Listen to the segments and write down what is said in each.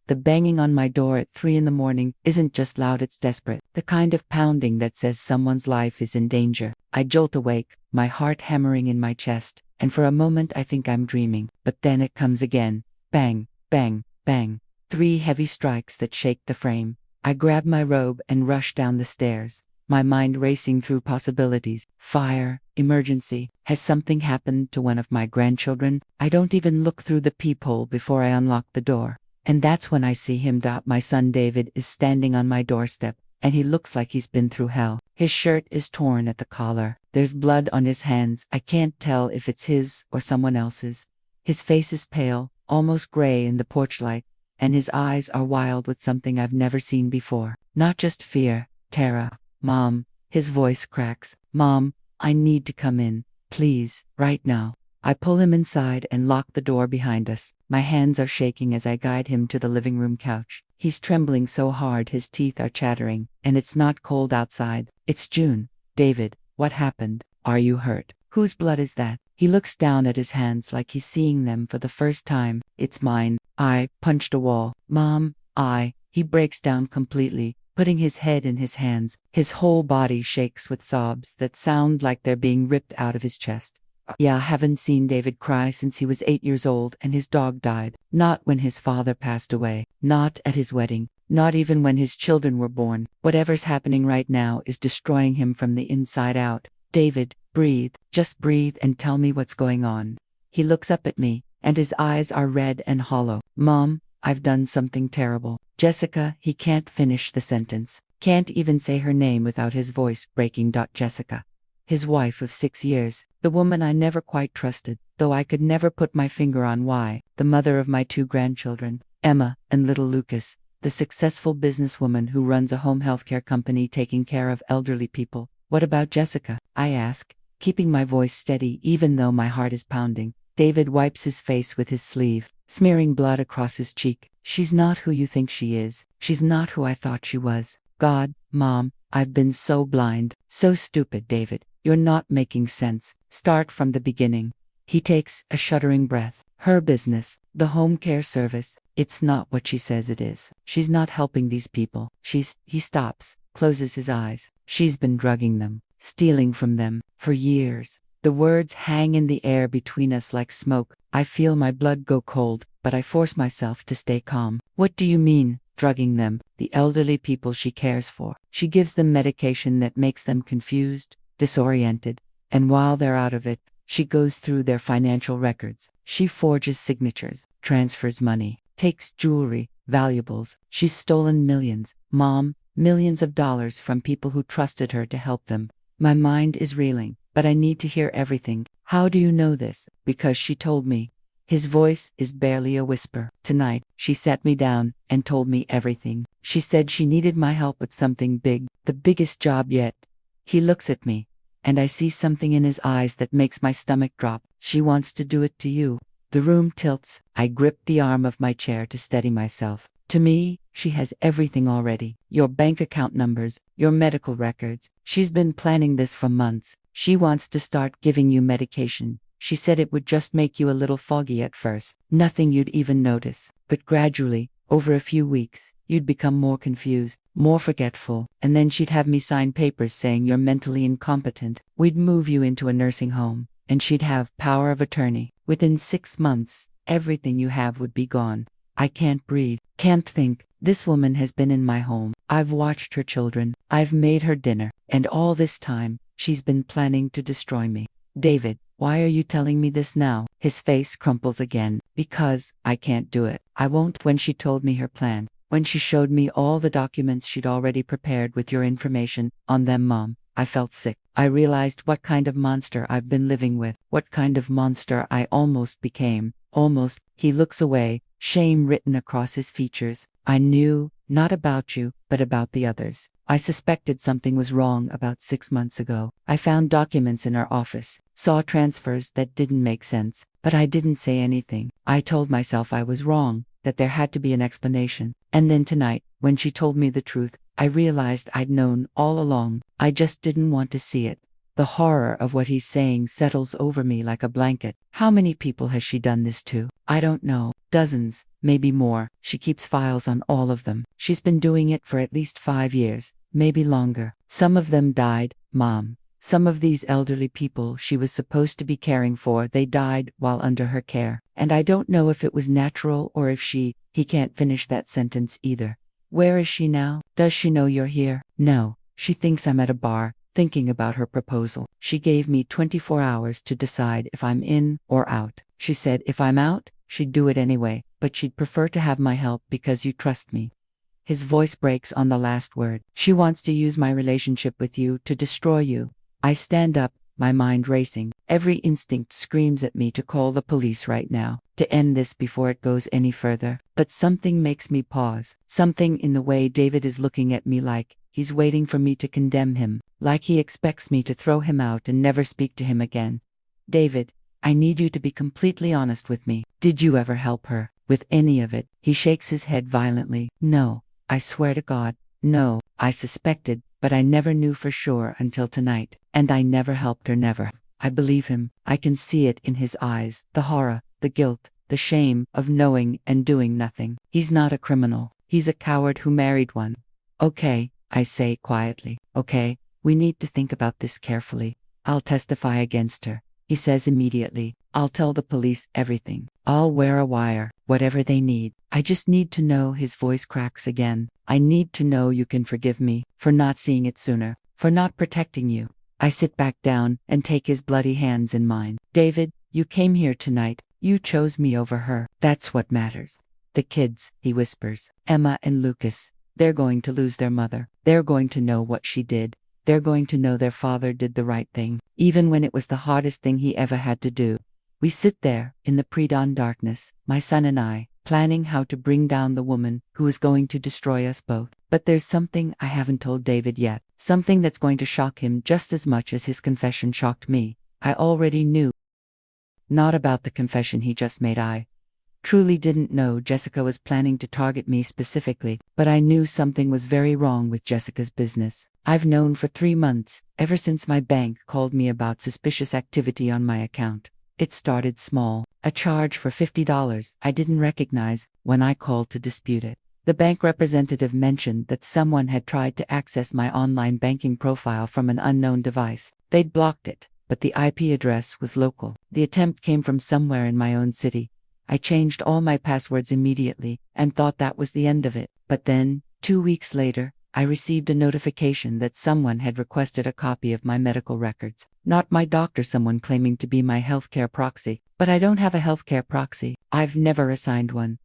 The banging on my door at 3 in the morning isn't just loud, it's desperate. The kind of pounding that says someone's life is in danger. I jolt awake, my heart hammering in my chest, and for a moment I think I'm dreaming. But then it comes again. Bang, bang, bang. 3 heavy strikes that shake the frame. I grab my robe and rush down the stairs, my mind racing through possibilities. Fire, emergency. Has something happened to one of my grandchildren? I don't even look through the peephole before I unlock the door. And that's when I see him. My son David is standing on my doorstep, and he looks like he's been through hell. His shirt is torn at the collar. There's blood on his hands. I can't tell if it's his or someone else's. His face is pale, almost gray in the porch light, and his eyes are wild with something I've never seen before. Not just fear, terror. Mom, his voice cracks. Mom, I need to come in, please, right now. I pull him inside and lock the door behind us. My hands are shaking as I guide him to the living room couch. He's trembling so hard his teeth are chattering, and it's not cold outside. It's June. David, what happened? Are you hurt? Whose blood is that? He looks down at his hands like he's seeing them for the first time. It's mine. I punched a wall. Mom, He breaks down completely, putting his head in his hands. His whole body shakes with sobs that sound like they're being ripped out of his chest. Yeah, I haven't seen David cry since he was 8 years old and his dog died. Not when his father passed away. Not at his wedding. Not even when his children were born. Whatever's happening right now is destroying him from the inside out. David, breathe. Just breathe and tell me what's going on. He looks up at me, and his eyes are red and hollow. Mom, I've done something terrible. Jessica, he can't finish the sentence. Can't even say her name without his voice breaking. Jessica. His wife of 6 years, the woman I never quite trusted, though I could never put my finger on why. The mother of my 2 grandchildren, Emma and little Lucas, the successful businesswoman who runs a home healthcare company taking care of elderly people. What about Jessica? I ask, keeping my voice steady even though my heart is pounding. David wipes his face with his sleeve, smearing blood across his cheek. She's not who you think she is. She's not who I thought she was. God, Mom, I've been so blind, so stupid. David, you're not making sense. Start from the beginning. He takes a shuddering breath. Her business, the home care service, it's not what she says it is. She's not helping these people. He stops, closes his eyes. She's been drugging them, stealing from them, for years. The words hang in the air between us like smoke. I feel my blood go cold, but I force myself to stay calm. What do you mean, drugging them? The elderly people she cares for. She gives them medication that makes them confused, disoriented, and while they're out of it, she goes through their financial records. She forges signatures, transfers money, takes jewelry, valuables. She's stolen millions, Mom, millions of dollars from people who trusted her to help them. My mind is reeling, but I need to hear everything. How do you know this? Because she told me. His voice is barely a whisper. Tonight, she sat me down and told me everything. She said she needed my help with something big, the biggest job yet. He looks at me, and I see something in his eyes that makes my stomach drop. She wants to do it to you. The room tilts. I grip the arm of my chair to steady myself. To me, she has everything already. Your bank account numbers, your medical records. She's been planning this for months. She wants to start giving you medication. She said it would just make you a little foggy at first. Nothing you'd even notice. But gradually, over a few weeks, you'd become more confused, more forgetful, and then she'd have me sign papers saying you're mentally incompetent. We'd move you into a nursing home, and she'd have power of attorney. Within 6 months, everything you have would be gone. I can't breathe, can't think. This woman has been in my home. I've watched her children. I've made her dinner. And all this time, she's been planning to destroy me. David, why are you telling me this now? His face crumples again. Because I can't do it. I won't. When she told me her plan, when she showed me all the documents she'd already prepared with your information on them, Mom, I felt sick. I realized what kind of monster I've been living with, what kind of monster I almost became. Almost. He looks away, shame written across his features. I knew, not about you, but about the others. I suspected something was wrong about 6 months ago. I found documents in her office, saw transfers that didn't make sense, but I didn't say anything. I told myself I was wrong, that there had to be an explanation. And then tonight, when she told me the truth, I realized I'd known all along. I just didn't want to see it. The horror of what he's saying settles over me like a blanket. How many people has she done this to? I don't know. Dozens, maybe more. She keeps files on all of them. She's been doing it for at least 5 years, maybe longer. Some of them died, Mom. Some of these elderly people she was supposed to be caring for, they died while under her care. And I don't know if it was natural or if he can't finish that sentence either. Where is she now? Does she know you're here? No. She thinks I'm at a bar, thinking about her proposal. She gave me 24 hours to decide if I'm in or out. She said if I'm out, she'd do it anyway, but she'd prefer to have my help because you trust me. His voice breaks on the last word. She wants to use my relationship with you to destroy you. I stand up, my mind racing. Every instinct screams at me to call the police right now, to end this before it goes any further. But something makes me pause. Something in the way David is looking at me, like he's waiting for me to condemn him, like he expects me to throw him out and never speak to him again. David, I need you to be completely honest with me. Did you ever help her with any of it? He shakes his head violently. No, I swear to God, no. I suspected, but I never knew for sure until tonight. And I never helped her, never. I believe him. I can see it in his eyes. The horror, the guilt, the shame of knowing and doing nothing. He's not a criminal. He's a coward who married one. Okay, I say quietly. Okay, we need to think about this carefully. I'll testify against her. He says immediately. I'll tell the police everything. I'll wear a wire, whatever they need. I just need to know. His voice cracks again. I need to know you can forgive me for not seeing it sooner, for not protecting you. I sit back down and take his bloody hands in mine. David, you came here tonight. You chose me over her. That's what matters. The kids, he whispers. Emma and Lucas. They're going to lose their mother. They're going to know what she did. They're going to know their father did the right thing, even when it was the hardest thing he ever had to do. We sit there, in the pre-dawn darkness, my son and I, planning how to bring down the woman who is going to destroy us both. But there's something I haven't told David yet. Something that's going to shock him just as much as his confession shocked me. I already knew. Not about the confession he just made. I truly didn't know Jessica was planning to target me specifically, but I knew something was very wrong with Jessica's business. I've known for 3 months, ever since my bank called me about suspicious activity on my account. It started small, a charge for $50 I didn't recognize when I called to dispute it. The bank representative mentioned that someone had tried to access my online banking profile from an unknown device. They'd blocked it, but the IP address was local. The attempt came from somewhere in my own city. I changed all my passwords immediately and thought that was the end of it. But then, 2 weeks later, I received a notification that someone had requested a copy of my medical records. Not my doctor, someone claiming to be my healthcare proxy. But I don't have a healthcare proxy. I've never assigned one.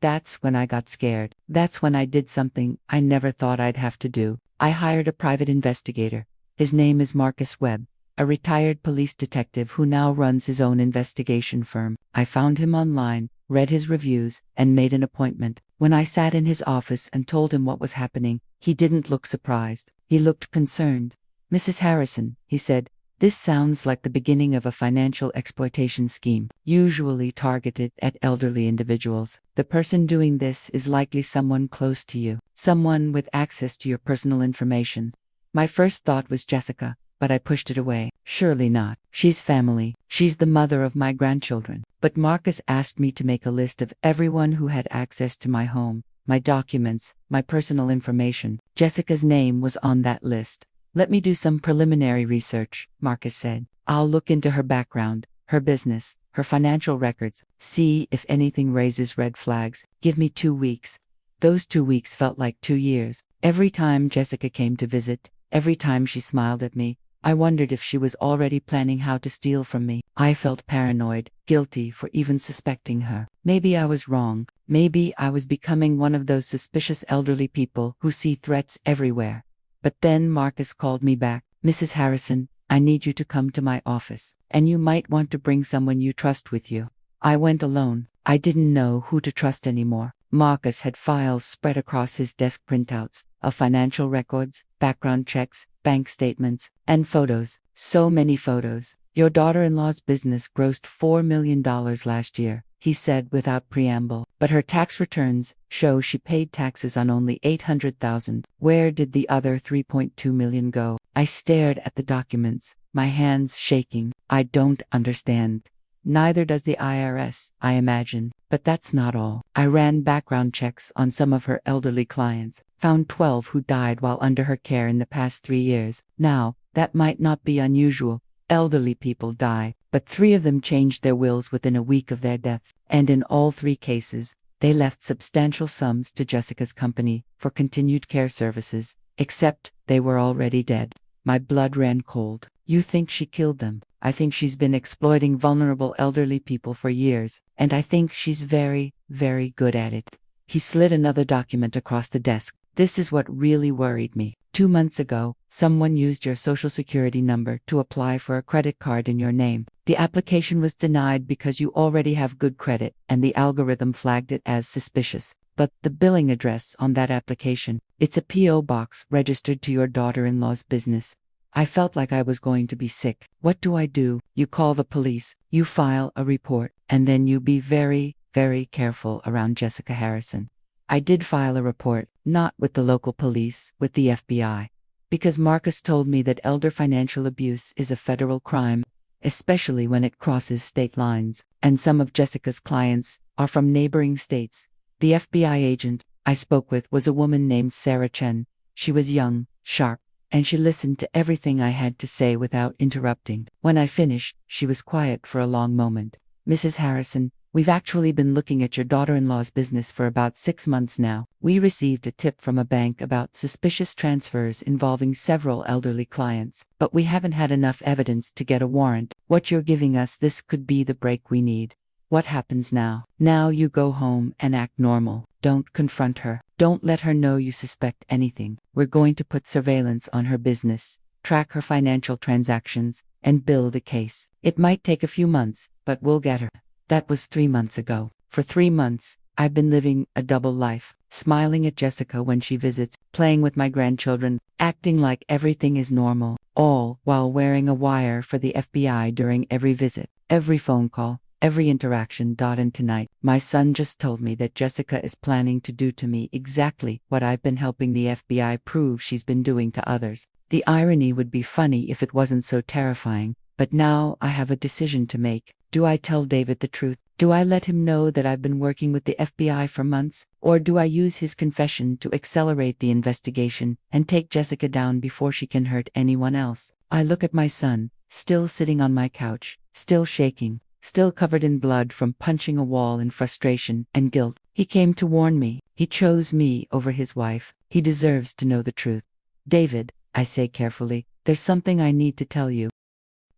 That's when I got scared. That's when I did something I never thought I'd have to do. I hired a private investigator. His name is Marcus Webb, a retired police detective who now runs his own investigation firm. I found him online, read his reviews, and made an appointment. When I sat in his office and told him what was happening, he didn't look surprised. He looked concerned. Mrs. Harrison, he said, this sounds like the beginning of a financial exploitation scheme, usually targeted at elderly individuals. The person doing this is likely someone close to you, someone with access to your personal information. My first thought was Jessica, but I pushed it away. Surely not. She's family. She's the mother of my grandchildren. But Marcus asked me to make a list of everyone who had access to my home, my documents, my personal information. Jessica's name was on that list. Let me do some preliminary research, Marcus said. I'll look into her background, her business, her financial records, see if anything raises red flags. Give me 2 weeks. Those 2 weeks felt like 2 years. Every time Jessica came to visit, every time she smiled at me, I wondered if she was already planning how to steal from me. I felt paranoid, guilty for even suspecting her. Maybe I was wrong. Maybe I was becoming one of those suspicious elderly people who see threats everywhere. But then Marcus called me back. Mrs. Harrison, I need you to come to my office, and you might want to bring someone you trust with you. I went alone. I didn't know who to trust anymore. Marcus had files spread across his desk, printouts of financial records, background checks, bank statements, and photos. So many photos. Your daughter-in-law's business grossed $4 million last year, he said without preamble. But her tax returns show she paid taxes on only $800,000. Where did the other $3.2 million go? I stared at the documents, my hands shaking. I don't understand. Neither does the IRS, I imagine. But that's not all. I ran background checks on some of her elderly clients, found 12 who died while under her care in the past 3 years. Now, that might not be unusual. Elderly people die, but 3 of them changed their wills within a week of their death. And in all 3 cases, they left substantial sums to Jessica's company for continued care services, except they were already dead. My blood ran cold. You think she killed them? I think she's been exploiting vulnerable elderly people for years, and I think she's very, very good at it. He slid another document across the desk. This is what really worried me. 2 months ago, someone used your social security number to apply for a credit card in your name. The application was denied because you already have good credit, and the algorithm flagged it as suspicious. But the billing address on that application, it's a P.O. box registered to your daughter-in-law's business. I felt like I was going to be sick. What do? You call the police, you file a report, and then you be very, very careful around Jessica Harrison. I did file a report, not with the local police, with the FBI. Because Marcus told me that elder financial abuse is a federal crime, especially when it crosses state lines, and some of Jessica's clients are from neighboring states. The FBI agent I spoke with was a woman named Sarah Chen. She was young, sharp, and she listened to everything I had to say without interrupting. When I finished, she was quiet for a long moment. Mrs. Harrison, we've actually been looking at your daughter-in-law's business for about 6 months now. We received a tip from a bank about suspicious transfers involving several elderly clients, but we haven't had enough evidence to get a warrant. What you're giving us, this could be the break we need. What happens now? Now you go home and act normal. Don't confront her. Don't let her know you suspect anything. We're going to put surveillance on her business, track her financial transactions, and build a case. It might take a few months, but we'll get her. That was 3 months ago. For 3 months, I've been living a double life, smiling at Jessica when she visits, playing with my grandchildren, acting like everything is normal, all while wearing a wire for the FBI during every visit, every phone call, every interaction. And tonight, my son just told me that Jessica is planning to do to me exactly what I've been helping the FBI prove she's been doing to others. The irony would be funny if it wasn't so terrifying, but now I have a decision to make. Do I tell David the truth? Do I let him know that I've been working with the FBI for months? Or do I use his confession to accelerate the investigation and take Jessica down before she can hurt anyone else? I look at my son, still sitting on my couch, still shaking, still covered in blood from punching a wall in frustration and guilt. He came to warn me. He chose me over his wife. He deserves to know the truth. David, I say carefully, there's something I need to tell you.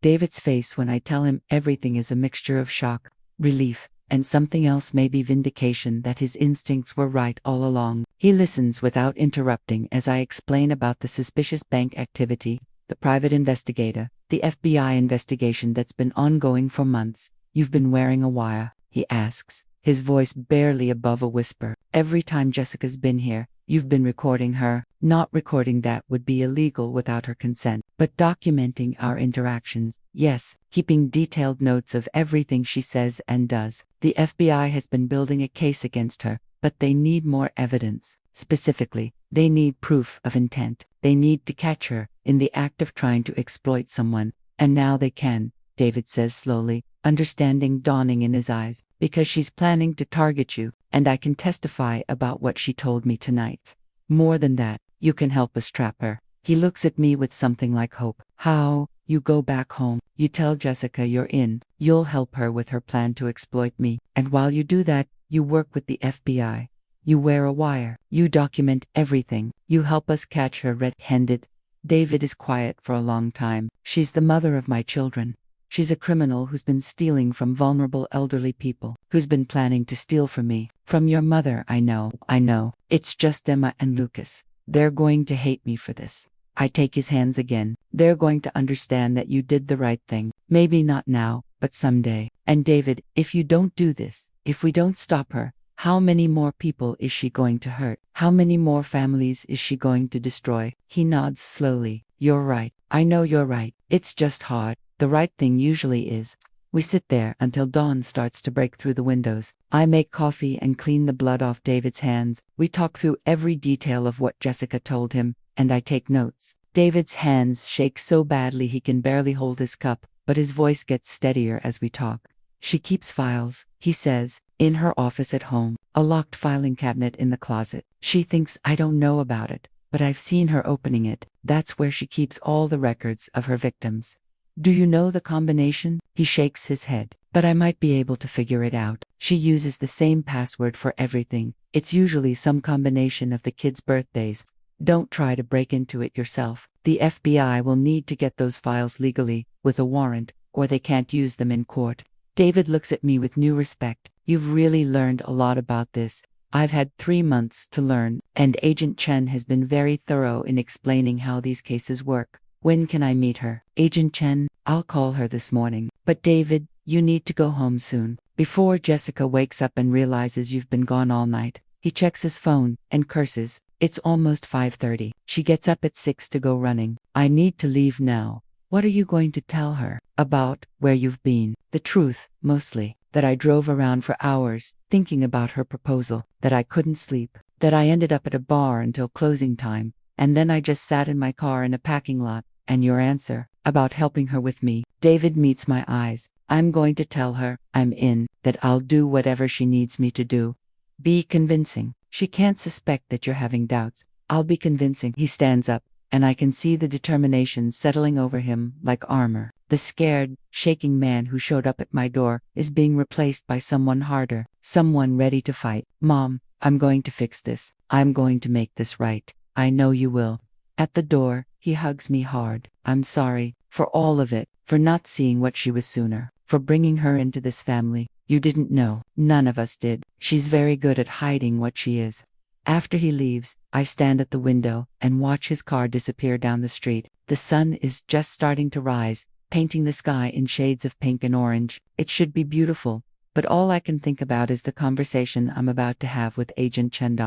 David's face when I tell him everything is a mixture of shock, relief, and something else, maybe vindication that his instincts were right all along. He listens without interrupting as I explain about the suspicious bank activity, the private investigator, the FBI investigation that's been ongoing for months. You've been wearing a wire, he asks, his voice barely above a whisper. Every time Jessica's been here, you've been recording her. Not recording that would be illegal without her consent, but documenting our interactions, yes, keeping detailed notes of everything she says and does. The FBI has been building a case against her, but they need more evidence. Specifically, they need proof of intent. They need to catch her in the act of trying to exploit someone, and now they can, David says slowly, understanding dawning in his eyes, because she's planning to target you, and I can testify about what she told me tonight. More than that, you can help us trap her. He looks at me with something like hope. How? You go back home, you tell Jessica you're in, you'll help her with her plan to exploit me, and while you do that, you work with the FBI. You wear a wire, you document everything, you help us catch her red-handed. David is quiet for a long time. She's the mother of my children. She's a criminal who's been stealing from vulnerable elderly people, who's been planning to steal from me. From your mother, I know. It's just Emma and Lucas. They're going to hate me for this. I take his hands again. They're going to understand that you did the right thing. Maybe not now, but someday. And David, if you don't do this, if we don't stop her, how many more people is she going to hurt? How many more families is she going to destroy? He nods slowly. You're right. I know you're right. It's just hard. The right thing usually is. We sit there until dawn starts to break through the windows. I make coffee and clean the blood off David's hands. We talk through every detail of what Jessica told him, and I take notes. David's hands shake so badly he can barely hold his cup, but his voice gets steadier as we talk. She keeps files, he says, in her office at home, a locked filing cabinet in the closet. She thinks I don't know about it, but I've seen her opening it. That's where she keeps all the records of her victims. Do you know the combination? He shakes his head. But I might be able to figure it out. She uses the same password for everything. It's usually some combination of the kids' birthdays. Don't try to break into it yourself. The FBI will need to get those files legally, with a warrant, or they can't use them in court. David looks at me with new respect. You've really learned a lot about this. I've had 3 months to learn, and Agent Chen has been very thorough in explaining how these cases work. When can I meet her? Agent Chen, I'll call her this morning. But David, you need to go home soon, before Jessica wakes up and realizes you've been gone all night. He checks his phone and curses. It's almost 5:30. She gets up at 6 to go running. I need to leave now. What are you going to tell her? About where you've been? The truth, mostly. That I drove around for hours, thinking about her proposal. That I couldn't sleep. That I ended up at a bar until closing time. And then I just sat in my car in a parking lot. And your answer, about helping her with me. David meets my eyes. I'm going to tell her I'm in, that I'll do whatever she needs me to do. Be convincing. She can't suspect that you're having doubts. I'll be convincing. He stands up, and I can see the determination settling over him like armor. The scared, shaking man who showed up at my door is being replaced by someone harder, someone ready to fight. Mom, I'm going to fix this. I'm going to make this right. I know you will. At the door, he hugs me hard. I'm sorry, for all of it, for not seeing what she was sooner, for bringing her into this family. You didn't know. None of us did. She's very good at hiding what she is. After he leaves, I stand at the window and watch his car disappear down the street. The sun is just starting to rise, painting the sky in shades of pink and orange. It should be beautiful, but all I can think about is the conversation I'm about to have with Agent Chen.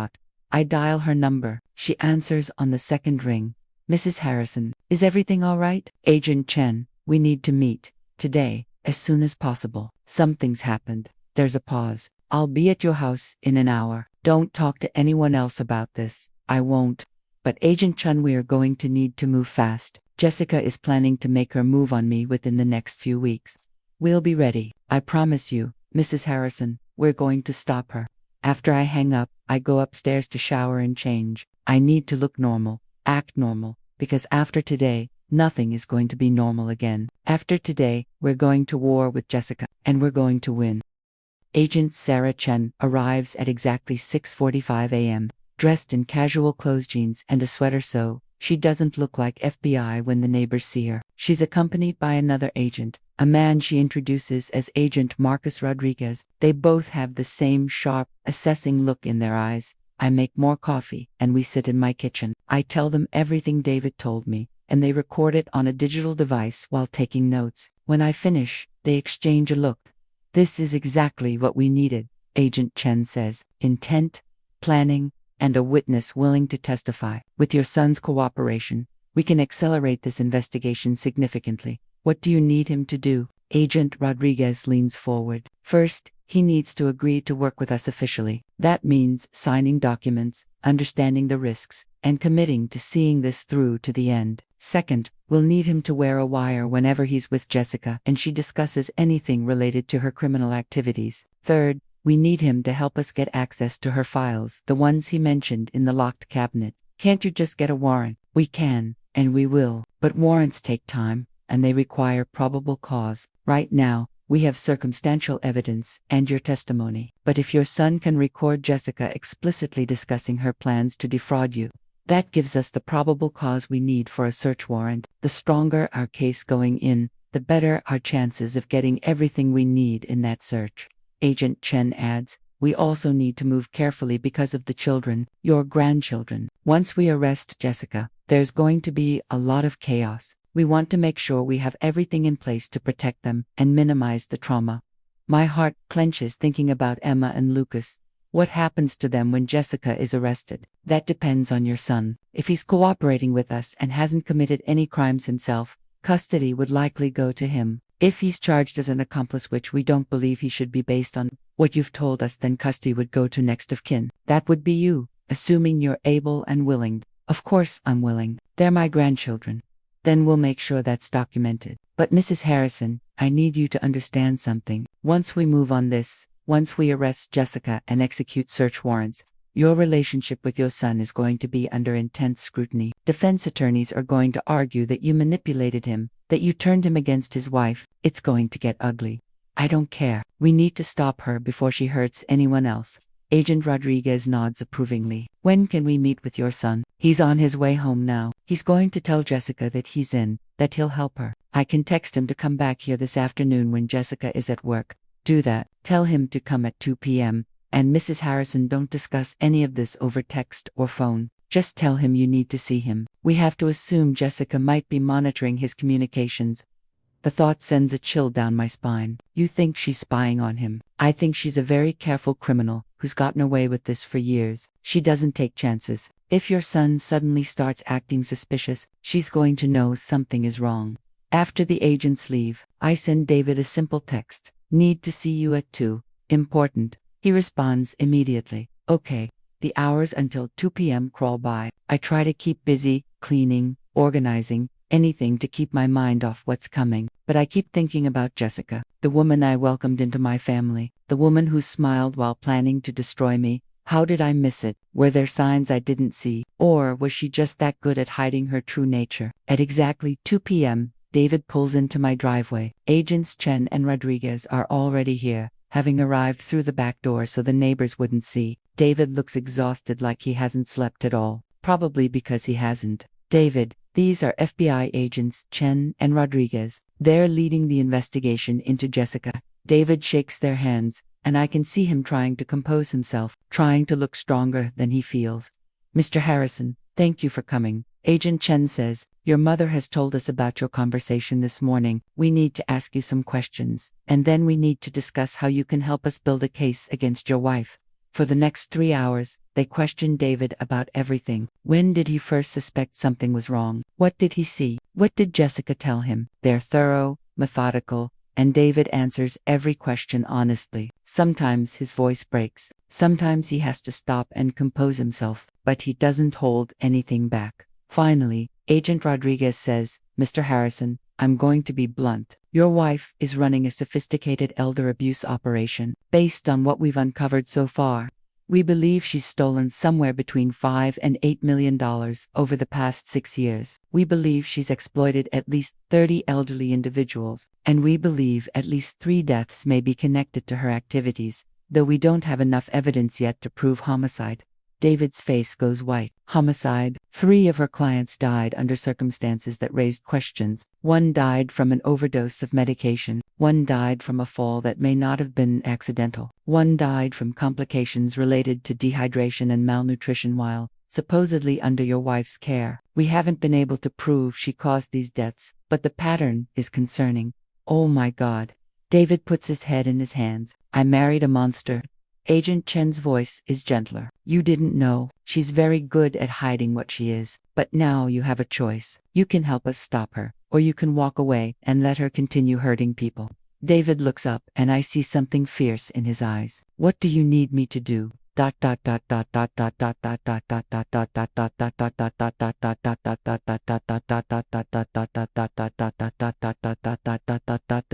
I dial her number. She answers on the second ring. Mrs. Harrison, is everything all right? Agent Chen, we need to meet. Today, as soon as possible. Something's happened. There's a pause. I'll be at your house in an hour. Don't talk to anyone else about this. I won't. But Agent Chen, we are going to need to move fast. Jessica is planning to make her move on me within the next few weeks. We'll be ready. I promise you, Mrs. Harrison, we're going to stop her. After I hang up, I go upstairs to shower and change. I need to look normal, act normal, because after today, nothing is going to be normal again. After today, we're going to war with Jessica, and we're going to win. Agent Sarah Chen arrives at exactly 6:45 a.m., dressed in casual clothes, jeans, and a sweater, so she doesn't look like FBI when the neighbors see her. She's accompanied by another agent, a man she introduces as Agent Marcus Rodriguez. They both have the same sharp, assessing look in their eyes. I make more coffee, and we sit in my kitchen. I tell them everything David told me, and they record it on a digital device while taking notes. When I finish, they exchange a look. This is exactly what we needed, Agent Chen says. Intent, planning, and a witness willing to testify. With your son's cooperation, we can accelerate this investigation significantly. What do you need him to do? Agent Rodriguez leans forward. First, he needs to agree to work with us officially. That means signing documents, understanding the risks, and committing to seeing this through to the end. Second, we'll need him to wear a wire whenever he's with Jessica and she discusses anything related to her criminal activities. Third, we need him to help us get access to her files, the ones he mentioned in the locked cabinet. Can't you just get a warrant? We can, and we will, but warrants take time, and they require probable cause. Right now, we have circumstantial evidence and your testimony. But if your son can record Jessica explicitly discussing her plans to defraud you, that gives us the probable cause we need for a search warrant. The stronger our case going in, the better our chances of getting everything we need in that search. Agent Chen adds, we also need to move carefully because of the children, your grandchildren. Once we arrest Jessica, there's going to be a lot of chaos. We want to make sure we have everything in place to protect them and minimize the trauma. My heart clenches thinking about Emma and Lucas. What happens to them when Jessica is arrested? That depends on your son. If he's cooperating with us and hasn't committed any crimes himself, custody would likely go to him. If he's charged as an accomplice, which we don't believe he should be based on what you've told us, then custody would go to next of kin. That would be you, assuming you're able and willing. Of course I'm willing. They're my grandchildren. Then we'll make sure that's documented. But Mrs. Harrison, I need you to understand something. Once we move on this, once we arrest Jessica and execute search warrants, your relationship with your son is going to be under intense scrutiny. Defense attorneys are going to argue that you manipulated him, that you turned him against his wife. It's going to get ugly. I don't care. We need to stop her before she hurts anyone else. Agent Rodriguez nods approvingly. When can we meet with your son? He's on his way home now. He's going to tell Jessica that he's in, that he'll help her. I can text him to come back here this afternoon when Jessica is at work. Do that. Tell him to come at 2 p.m. And Mrs. Harrison, don't discuss any of this over text or phone. Just tell him you need to see him. We have to assume Jessica might be monitoring his communications. The thought sends a chill down my spine. You think she's spying on him? I think she's a very careful criminal who's gotten away with this for years. She doesn't take chances. If your son suddenly starts acting suspicious, she's going to know something is wrong. After the agents leave, I send David a simple text. Need to see you at 2. Important. He responds immediately. Okay. The hours until 2 p.m. crawl by. I try to keep busy, cleaning, organizing, anything to keep my mind off what's coming. But I keep thinking about Jessica, the woman I welcomed into my family, the woman who smiled while planning to destroy me. How did I miss it? Were there signs I didn't see? Or was she just that good at hiding her true nature? At exactly 2 p.m., David pulls into my driveway. Agents Chen and Rodriguez are already here, having arrived through the back door so the neighbors wouldn't see. David looks exhausted, like he hasn't slept at all. Probably because he hasn't. David, these are FBI agents Chen and Rodriguez. They're leading the investigation into Jessica. David shakes their hands, and I can see him trying to compose himself, trying to look stronger than he feels. Mr. Harrison, thank you for coming. Agent Chen says, your mother has told us about your conversation this morning. We need to ask you some questions, and then we need to discuss how you can help us build a case against your wife. For the next 3 hours, they questioned David about everything. When did he first suspect something was wrong? What did he see? What did Jessica tell him? They're thorough, methodical, and David answers every question honestly. Sometimes his voice breaks. Sometimes he has to stop and compose himself, but he doesn't hold anything back. Finally, Agent Rodriguez says, Mr. Harrison, I'm going to be blunt. Your wife is running a sophisticated elder abuse operation. Based on what we've uncovered so far, we believe she's stolen somewhere between $5 and $8 million over the past 6 years. We believe she's exploited at least 30 elderly individuals, and we believe at least 3 deaths may be connected to her activities, though we don't have enough evidence yet to prove homicide. David's face goes white. Homicide. 3 of her clients died under circumstances that raised questions. 1 died from an overdose of medication. 1 died from a fall that may not have been accidental. 1 died from complications related to dehydration and malnutrition while supposedly under your wife's care. We haven't been able to prove she caused these deaths, but the pattern is concerning. Oh my God. David puts his head in his hands. I married a monster. Agent Chen's voice is gentler. You didn't know. She's very good at hiding what she is. But now you have a choice. You can help us stop her, or you can walk away and let her continue hurting people. David looks up, and I see something fierce in his eyes. What do you need me to do? The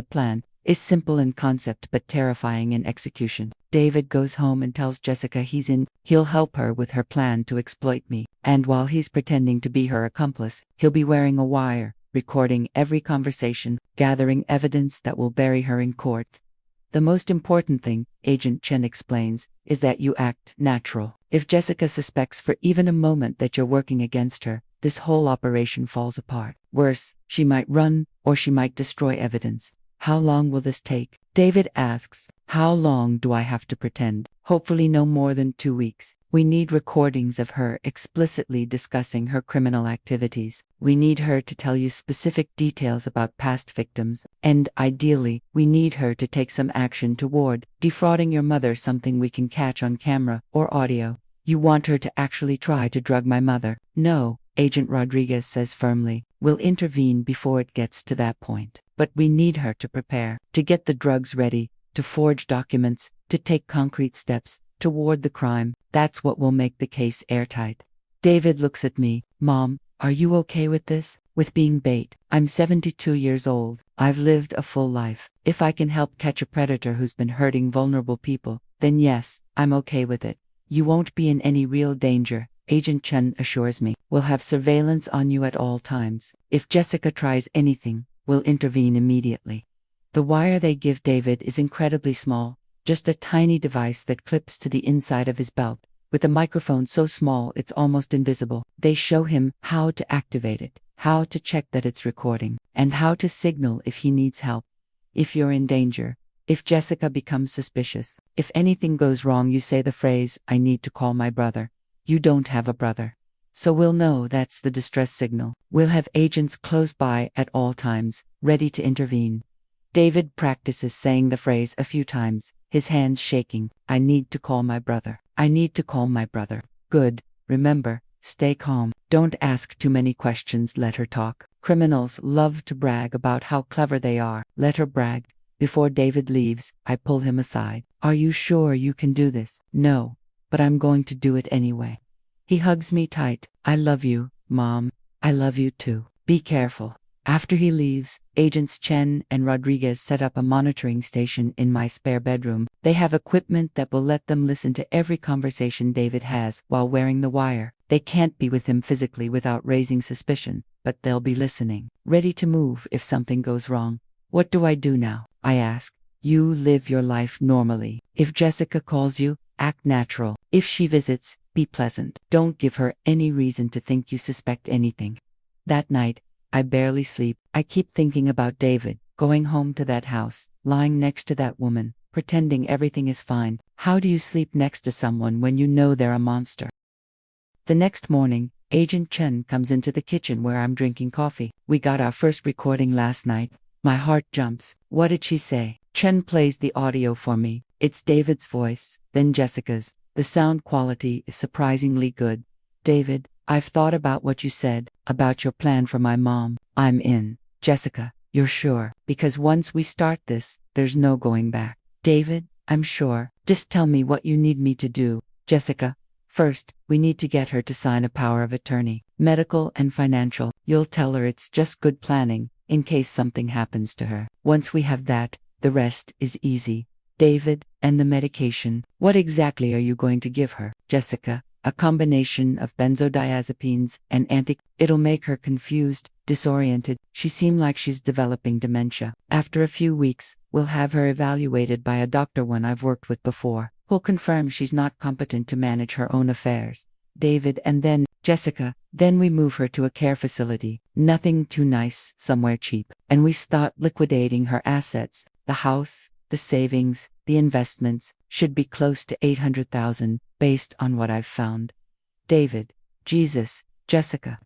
plan is simple in concept but terrifying in execution. David goes home and tells Jessica he'll help her with her plan to exploit me. And while he's pretending to be her accomplice, he'll be wearing a wire, recording every conversation, gathering evidence that will bury her in court. The most important thing, Agent Chen explains, is that you act natural. If Jessica suspects for even a moment that you're working against her, this whole operation falls apart. Worse, she might run, or she might destroy evidence. How long will this take? David asks. How long do I have to pretend? Hopefully no more than 2 weeks. We need recordings of her explicitly discussing her criminal activities. We need her to tell you specific details about past victims. And ideally, we need her to take some action toward defrauding your mother, something we can catch on camera or audio. You want her to actually try to drug my mother? No, Agent Rodriguez says firmly. We'll intervene before it gets to that point. But we need her to prepare, to get the drugs ready, to forge documents, to take concrete steps toward the crime. That's what will make the case airtight. David looks at me. Mom, are you okay with this? with being bait. I'm 72 years old. I've lived a full life. If I can help catch a predator who's been hurting vulnerable people, then yes, I'm okay with it. You won't be in any real danger, Agent Chen assures me. We'll have surveillance on you at all times. If Jessica tries anything, we'll intervene immediately. The wire they give David is incredibly small, just a tiny device that clips to the inside of his belt, with a microphone so small it's almost invisible. They show him how to activate it, how to check that it's recording, and how to signal if he needs help. If you're in danger, if Jessica becomes suspicious, if anything goes wrong, you say the phrase, "I need to call my brother." You don't have a brother. So we'll know that's the distress signal. We'll have agents close by at all times, ready to intervene. David practices saying the phrase a few times, his hands shaking. I need to call my brother. I need to call my brother. Good. Remember, stay calm. Don't ask too many questions. Let her talk. Criminals love to brag about how clever they are. Let her brag. Before David leaves, I pull him aside. Are you sure you can do this? No, but I'm going to do it anyway. He hugs me tight. I love you, Mom. I love you too. Be careful. After he leaves, Agents Chen and Rodriguez set up a monitoring station in my spare bedroom. They have equipment that will let them listen to every conversation David has while wearing the wire. They can't be with him physically without raising suspicion, but they'll be listening, ready to move if something goes wrong. What do I do now? I ask. You live your life normally. If Jessica calls you, act natural. If she visits, be pleasant. Don't give her any reason to think you suspect anything. That night, I barely sleep. I keep thinking about David, going home to that house, lying next to that woman, pretending everything is fine. How do you sleep next to someone when you know they're a monster? The next morning, Agent Chen comes into the kitchen where I'm drinking coffee. We got our first recording last night. My heart jumps. What did she say? Chen plays the audio for me. It's David's voice, then Jessica's. The sound quality is surprisingly good. David, I've thought about what you said, about your plan for my mom. I'm in. Jessica, you're sure? Because once we start this, there's no going back. David, I'm sure. Just tell me what you need me to do. Jessica, first, we need to get her to sign a power of attorney, medical and financial. You'll tell her it's just good planning, in case something happens to her. Once we have that, the rest is easy. David, and the medication. What exactly are you going to give her? Jessica, a combination of benzodiazepines and It'll make her confused, disoriented. She seems like she's developing dementia. After a few weeks, we'll have her evaluated by a doctor one I've worked with before, who'll confirm she's not competent to manage her own affairs. David, and then, Jessica, then we move her to a care facility. Nothing too nice, somewhere cheap. And we start liquidating her assets. The house, the savings, the investments, should be close to 800,000, based on what I've found. David, Jesus, Jessica,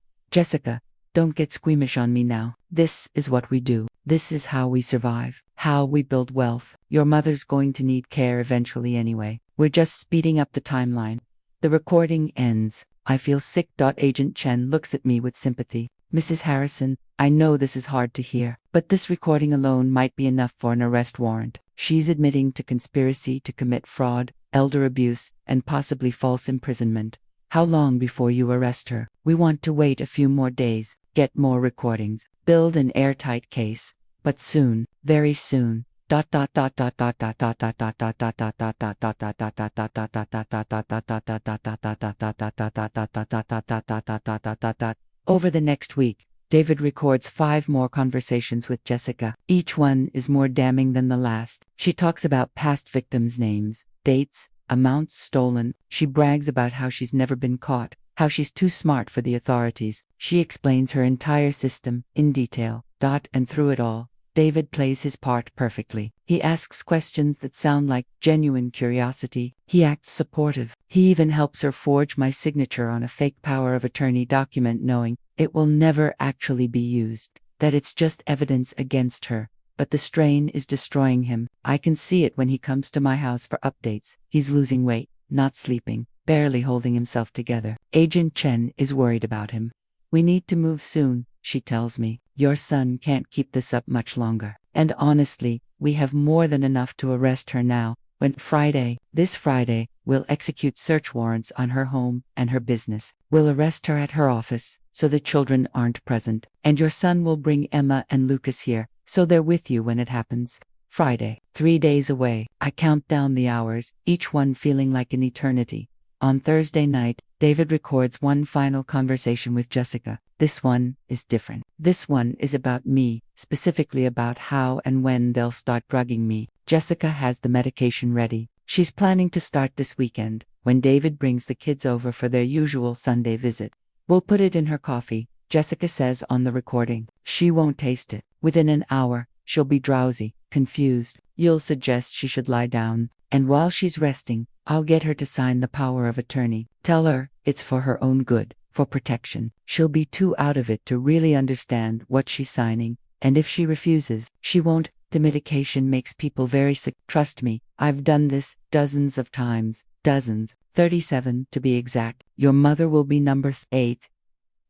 don't get squeamish on me now. This is what we do. This is how we survive, how we build wealth. Your mother's going to need care eventually anyway. We're just speeding up the timeline. The recording ends. I feel sick. Agent Chen looks at me with sympathy. Mrs. Harrison, I know this is hard to hear, but this recording alone might be enough for an arrest warrant. She's admitting to conspiracy to commit fraud, elder abuse, and possibly false imprisonment. How long before you arrest her? We want to wait a few more days, get more recordings, build an airtight case, but soon, very soon. Over the next week, David records 5 more conversations with Jessica. Each one is more damning than the last. She talks about past victims' names, dates, amounts stolen. She brags about how she's never been caught, how she's too smart for the authorities. She explains her entire system, in detail. And through it all, David plays his part perfectly. He asks questions that sound like genuine curiosity. He acts supportive. He even helps her forge my signature on a fake power of attorney document, knowing it will never actually be used, that it's just evidence against her. But the strain is destroying him. I can see it when he comes to my house for updates. He's losing weight, not sleeping, barely holding himself together. Agent Chen is worried about him. We need to move soon, she tells me. Your son can't keep this up much longer. And honestly, we have more than enough to arrest her now. This Friday, we'll execute search warrants on her home and her business. We'll arrest her at her office, so the children aren't present. And your son will bring Emma and Lucas here, so they're with you when it happens. Friday, 3 days away. I count down the hours, each one feeling like an eternity. On Thursday night, David records one final conversation with Jessica. This one is different. This one is about me, specifically about how and when they'll start drugging me. Jessica has the medication ready. She's planning to start this weekend, when David brings the kids over for their usual Sunday visit. We'll put it in her coffee, Jessica says on the recording. She won't taste it. Within an hour, she'll be drowsy, confused. You'll suggest she should lie down, and while she's resting, I'll get her to sign the power of attorney. Tell her it's for her own good, for protection. She'll be too out of it to really understand what she's signing, and if she refuses, she won't. The medication makes people very sick. Trust me, I've done this dozens of times. Dozens. 37 to be exact. Your mother will be number 8.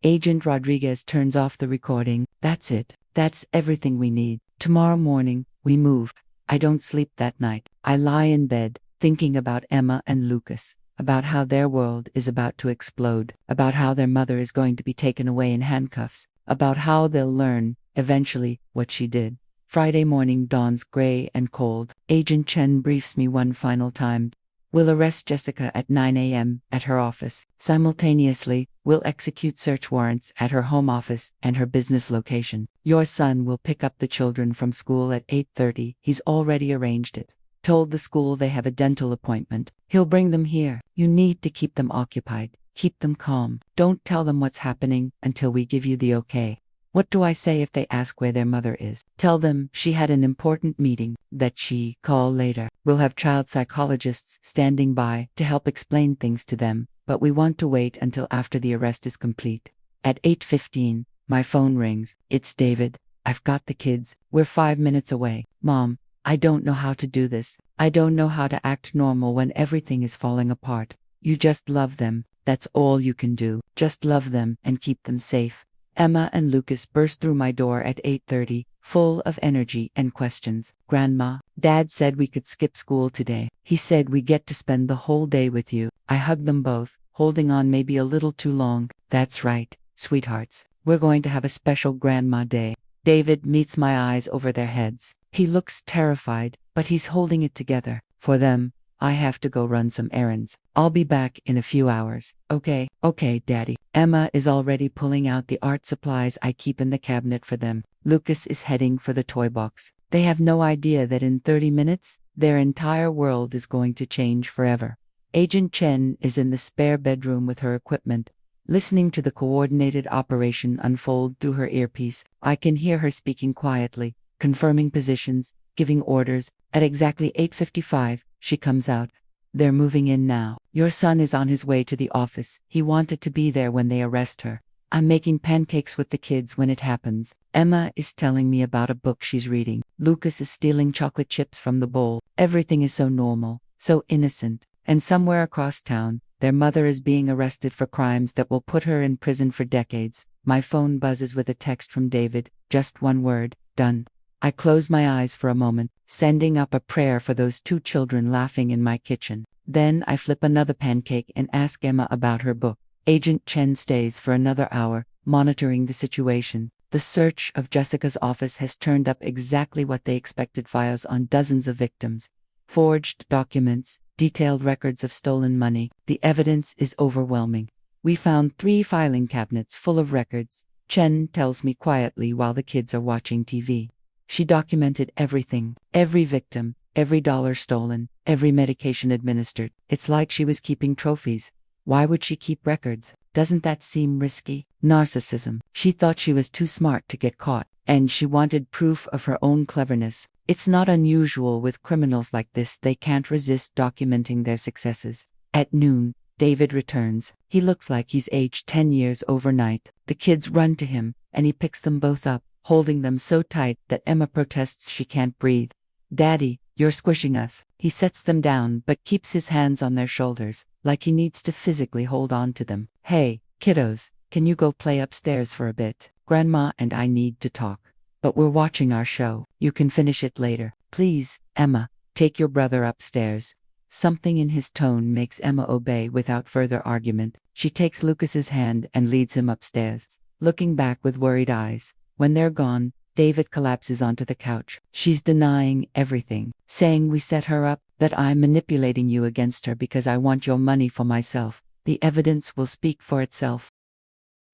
Agent Rodriguez turns off the recording. That's it. That's everything we need. Tomorrow morning, we move. I don't sleep that night. I lie in bed, thinking about Emma and Lucas, about how their world is about to explode, about how their mother is going to be taken away in handcuffs, about how they'll learn, eventually, what she did. Friday morning dawns gray and cold. Agent Chen briefs me one final time. We'll arrest Jessica at 9 a.m. at her office. Simultaneously, we'll execute search warrants at her home office and her business location. Your son will pick up the children from school at 8:30. He's already arranged it. Told the school they have a dental appointment. He'll bring them here. You need to keep them occupied. Keep them calm. Don't tell them what's happening until we give you the okay. What do I say if they ask where their mother is? Tell them she had an important meeting, that she call later. We'll have child psychologists standing by to help explain things to them, but we want to wait until after the arrest is complete. At 8:15, my phone rings. It's David. I've got the kids. We're 5 minutes away. Mom, I don't know how to do this. I don't know how to act normal when everything is falling apart. You just love them. That's all you can do. Just love them and keep them safe. Emma and Lucas burst through my door at 8:30, full of energy and questions. Grandma, Dad said we could skip school today. He said we get to spend the whole day with you. I hugged them both, holding on maybe a little too long. That's right, sweethearts. We're going to have a special Grandma Day. David meets my eyes over their heads. He looks terrified, but he's holding it together. For them, I have to go run some errands. I'll be back in a few hours. Okay, Daddy. Emma is already pulling out the art supplies I keep in the cabinet for them. Lucas is heading for the toy box. They have no idea that in 30 minutes, their entire world is going to change forever. Agent Chen is in the spare bedroom with her equipment, listening to the coordinated operation unfold through her earpiece. I can hear her speaking quietly, confirming positions, giving orders. At exactly 8:55, she comes out. They're moving in now. Your son is on his way to the office. He wanted to be there when they arrest her. I'm making pancakes with the kids when it happens. Emma is telling me about a book she's reading. Lucas is stealing chocolate chips from the bowl. Everything is so normal, so innocent. And somewhere across town, their mother is being arrested for crimes that will put her in prison for decades. My phone buzzes with a text from David. Just one word. Done. I close my eyes for a moment, sending up a prayer for those 2 children laughing in my kitchen. Then I flip another pancake and ask Emma about her book. Agent Chen stays for another hour, monitoring the situation. The search of Jessica's office has turned up exactly what they expected: files on dozens of victims, forged documents, detailed records of stolen money. The evidence is overwhelming. We found 3 filing cabinets full of records, Chen tells me quietly while the kids are watching TV. She documented everything, every victim, every dollar stolen, every medication administered. It's like she was keeping trophies. Why would she keep records? Doesn't that seem risky? Narcissism. She thought she was too smart to get caught, and she wanted proof of her own cleverness. It's not unusual with criminals like this. They can't resist documenting their successes. At noon, David returns. He looks like he's aged 10 years overnight. The kids run to him, and he picks them both up, holding them so tight that Emma protests she can't breathe. Daddy, you're squishing us. He sets them down but keeps his hands on their shoulders, like he needs to physically hold on to them. Hey, kiddos, can you go play upstairs for a bit? Grandma and I need to talk. But we're watching our show. You can finish it later. Please, Emma. Take your brother upstairs. Something in his tone makes Emma obey without further argument. She takes Lucas's hand and leads him upstairs, looking back with worried eyes. When they're gone, David collapses onto the couch. She's denying everything, saying we set her up, that I'm manipulating you against her because I want your money for myself. The evidence will speak for itself.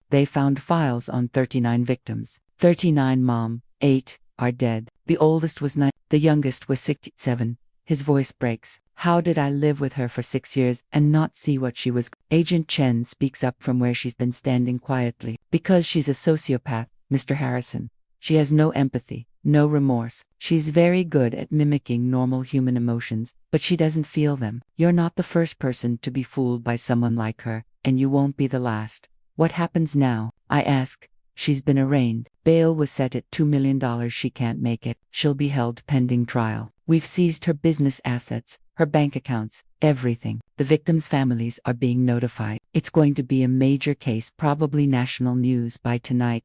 They found files on 39 victims. 39 mom, 8 are dead. The oldest was 9, the youngest was 67. His voice breaks. How did I live with her for 6 years and not see what she was? Agent Chen speaks up from where she's been standing quietly. Because she's a sociopath, Mr. Harrison. She has no empathy, no remorse. She's very good at mimicking normal human emotions, but she doesn't feel them. You're not the first person to be fooled by someone like her, and you won't be the last. What happens now? I ask. She's been arraigned. Bail was set at $2 million. She can't make it. She'll be held pending trial. We've seized her business assets, her bank accounts, everything. The victims' families are being notified. It's going to be a major case, probably national news by tonight.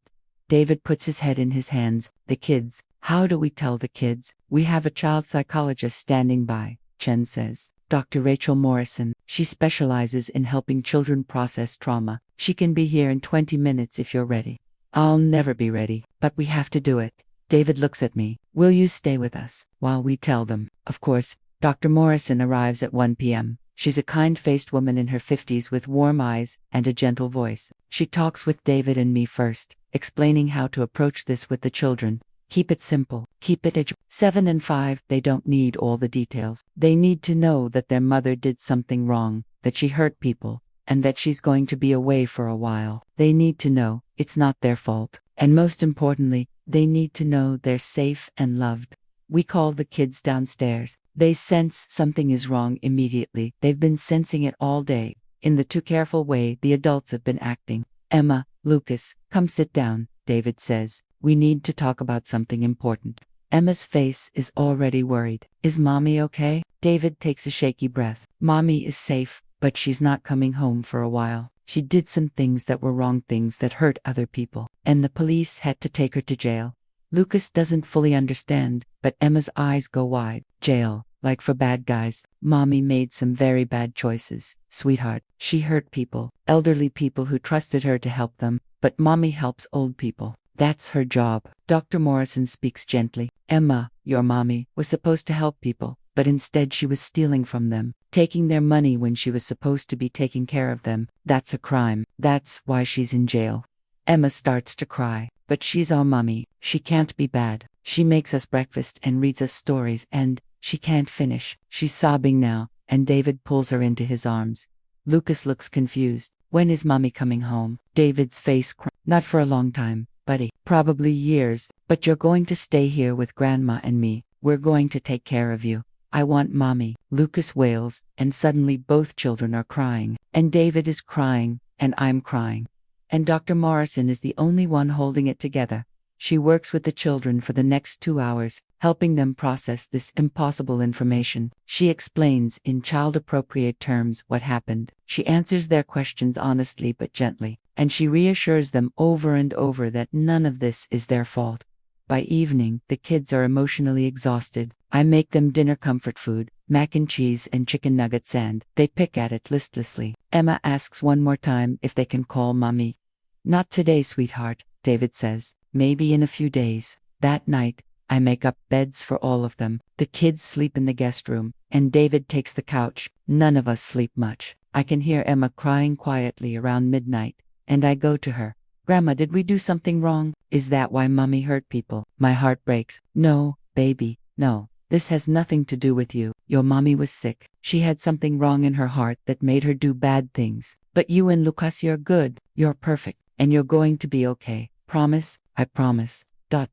David puts his head in his hands. The kids. How do we tell the kids? We have a child psychologist standing by, Chen says. Dr. Rachel Morrison. She specializes in helping children process trauma. She can be here in 20 minutes if you're ready. I'll never be ready, but we have to do it. David looks at me. Will you stay with us while we tell them? Of course. Dr. Morrison arrives at 1 p.m. She's a kind-faced woman in her 50s with warm eyes and a gentle voice. She talks with David and me first, explaining how to approach this with the children. Keep it simple. Keep it 7 and 5. They don't need all the details. They need to know that their mother did something wrong, that she hurt people, and that she's going to be away for a while. They need to know it's not their fault. And most importantly, they need to know they're safe and loved. We call the kids downstairs. They sense something is wrong immediately. They've been sensing it all day. In the too careful way the adults have been acting. Emma, Lucas, come sit down, David says. We need to talk about something important. Emma's face is already worried. Is Mommy okay? David takes a shaky breath. Mommy is safe, but she's not coming home for a while. She did some things that were wrong, things that hurt other people, and the police had to take her to jail. Lucas doesn't fully understand, but Emma's eyes go wide. Jail, like for bad guys. Mommy made some very bad choices, sweetheart. She hurt people, elderly people who trusted her to help them, but Mommy helps old people. That's her job. Dr. Morrison speaks gently. Emma, your mommy, was supposed to help people, but instead she was stealing from them, taking their money when she was supposed to be taking care of them. That's a crime. That's why she's in jail. Emma starts to cry. But she's our mommy. She can't be bad. She makes us breakfast and reads us stories, and she can't finish. She's sobbing now, and David pulls her into his arms. Lucas looks confused. When is Mommy coming home? David's face Not for a long time, buddy. Probably years, but you're going to stay here with Grandma and me. We're going to take care of you. I want Mommy. Lucas wails, and suddenly both children are crying. And David is crying, and I'm crying. And Dr. Morrison is the only one holding it together. She works with the children for the next 2 hours, helping them process this impossible information. She explains in child-appropriate terms what happened. She answers their questions honestly but gently, and she reassures them over and over that none of this is their fault. By evening, the kids are emotionally exhausted. I make them dinner comfort food, mac and cheese and chicken nuggets, and they pick at it listlessly. Emma asks one more time if they can call Mommy. Not today, sweetheart, David says. Maybe in a few days. That night, I make up beds for all of them. The kids sleep in the guest room, and David takes the couch. None of us sleep much. I can hear Emma crying quietly around midnight, and I go to her. Grandma, did we do something wrong? Is that why Mommy hurt people? My heart breaks. No, baby, no. This has nothing to do with you. Your mommy was sick. She had something wrong in her heart that made her do bad things. But you and Lucas, you're good. You're perfect. And you're going to be okay. Promise? I promise. The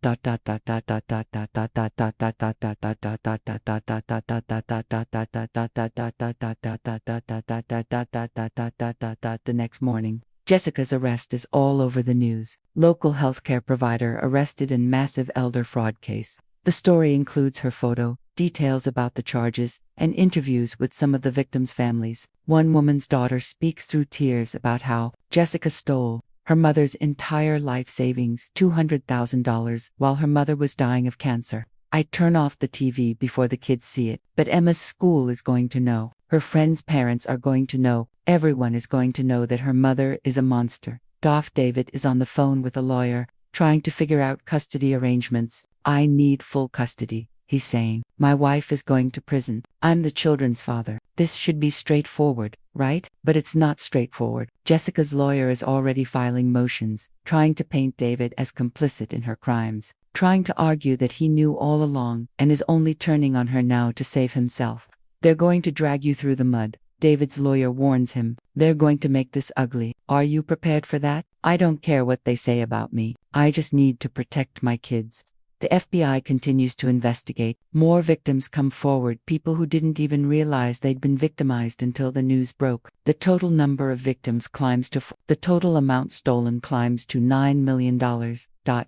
next morning, Jessica's arrest is all over the news. Local healthcare provider arrested in massive elder fraud case. The story includes her photo, details about the charges, and interviews with some of the victims' families. One woman's daughter speaks through tears about how Jessica stole her mother's entire life savings, $200,000, while her mother was dying of cancer. I turn off the TV before the kids see it. But Emma's school is going to know. Her friends' parents are going to know. Everyone is going to know that her mother is a monster. David is on the phone with a lawyer, trying to figure out custody arrangements. I need full custody, he's saying. My wife is going to prison. I'm the children's father. This should be straightforward, right? But it's not straightforward. Jessica's lawyer is already filing motions, trying to paint David as complicit in her crimes, trying to argue that he knew all along and is only turning on her now to save himself. They're going to drag you through the mud. David's lawyer warns him. They're going to make this ugly. Are you prepared for that? I don't care what they say about me. I just need to protect my kids. The FBI continues to investigate. More victims come forward, people who didn't even realize they'd been victimized until the news broke. The total number of victims climbs to the total amount stolen climbs to $9 million.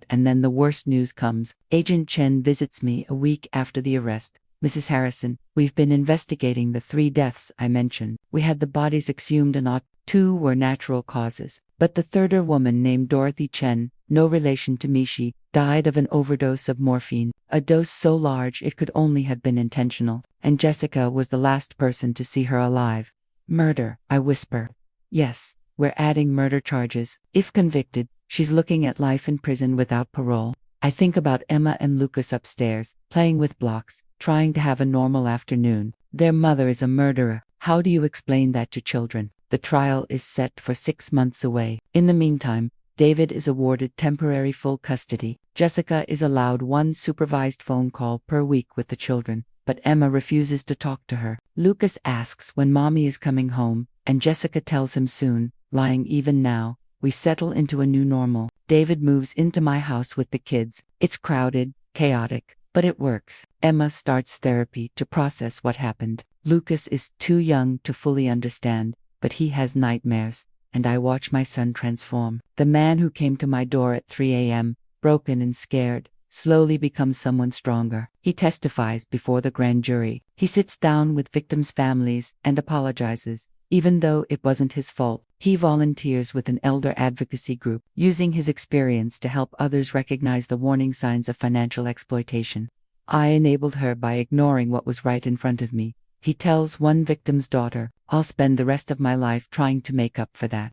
And then the worst news comes. Agent Chen visits me a week after the arrest. Mrs. Harrison, we've been investigating the 3 deaths I mentioned. We had the bodies exhumed and 2 were natural causes. But the third woman named Dorothy Chen, no relation to Mishi, died of an overdose of morphine, a dose so large it could only have been intentional, and Jessica was the last person to see her alive. Murder, I whisper. Yes, we're adding murder charges. If convicted, she's looking at life in prison without parole. I think about Emma and Lucas upstairs, playing with blocks, trying to have a normal afternoon. Their mother is a murderer. How do you explain that to children? The trial is set for 6 months away. In the meantime, David is awarded temporary full custody. Jessica is allowed 1 supervised phone call per week with the children, but Emma refuses to talk to her. Lucas asks when mommy is coming home, and Jessica tells him soon, lying even now. We settle into a new normal. David moves into my house with the kids. It's crowded, chaotic, but it works. Emma starts therapy to process what happened. Lucas is too young to fully understand, but he has nightmares, and I watch my son transform. The man who came to my door at 3 a.m., broken and scared, slowly becomes someone stronger. He testifies before the grand jury. He sits down with victims' families and apologizes. Even though it wasn't his fault, he volunteers with an elder advocacy group, using his experience to help others recognize the warning signs of financial exploitation. I enabled her by ignoring what was right in front of me. He tells one victim's daughter, I'll spend the rest of my life trying to make up for that.